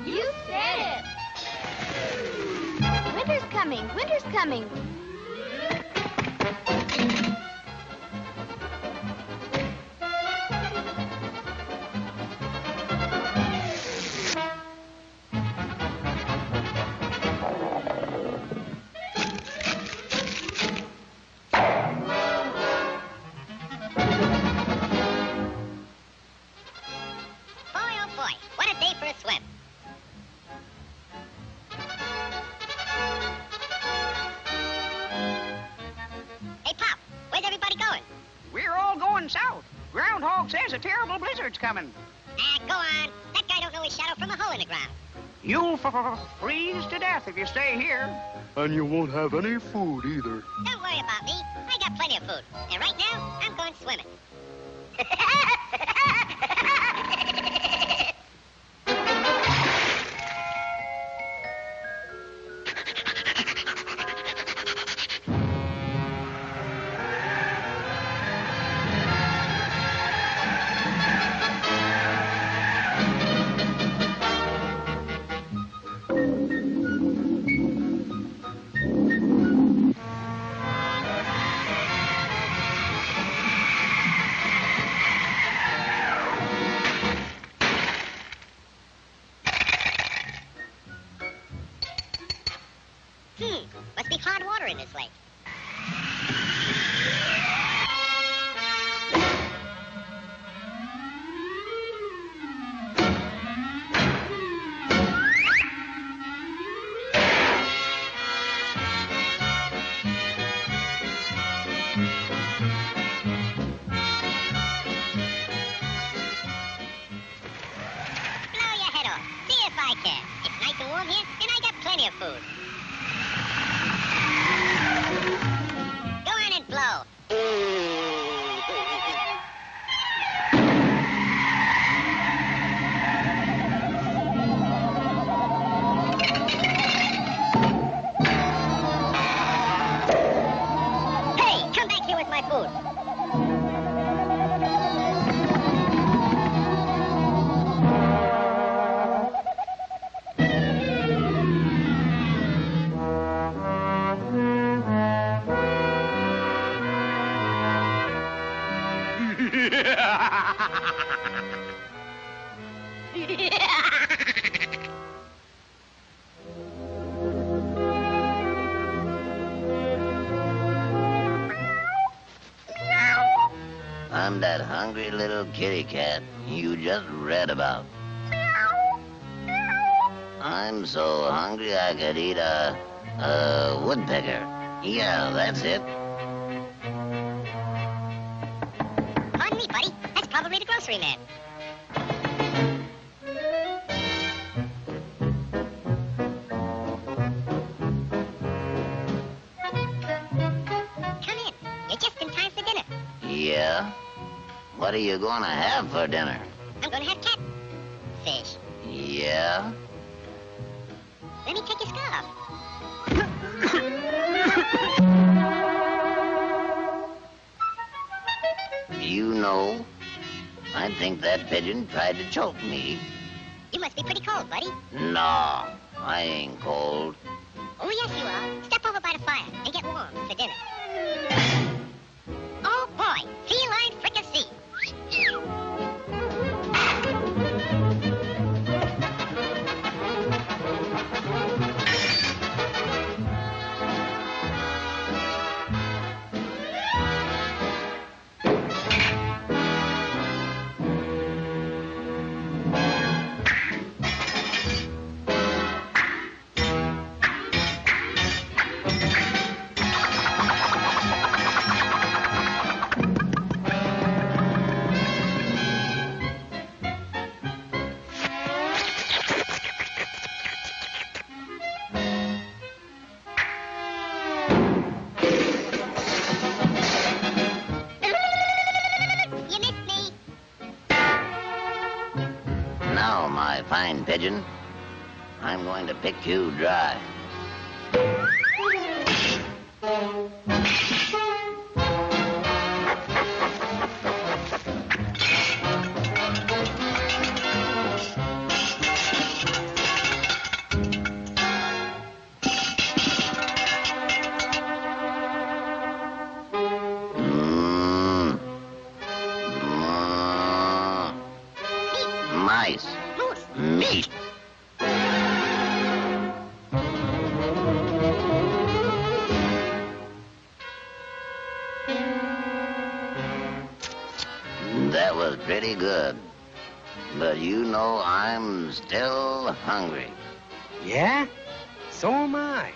You said it. Winter's coming. Winter's coming. Says a terrible blizzard's coming. Go on. That guy don't know his shadow from a hole in the ground. You'll freeze to death if you stay here. And you won't have any food either. Don't worry about me. I got plenty of food. And right now, I'm going swimming. Must be hard water in this lake. Blow your head off. See if I can. It's nice and warm here, and I got plenty of food. Go on and blow. Hey, come back here with my food. I'm that hungry little kitty cat you just read about. I'm so hungry I could eat a woodpecker. Yeah, that's it. Pardon me, buddy. That's probably the grocery man. Come in. You're just in time for dinner. Yeah? What are you gonna have for dinner? I'm gonna have catfish. Yeah? Let me take your scarf. You know, I think that pigeon tried to choke me. You must be pretty cold, buddy. No, I ain't cold. Oh, yes, you are. Step over by the fire and get warm for dinner. Oh, boy. Feline fricassee. Fine pigeon. I'm going to pick you dry. Mice. Moose. Meat. That was pretty good. But you know I'm still hungry. Yeah? So am I.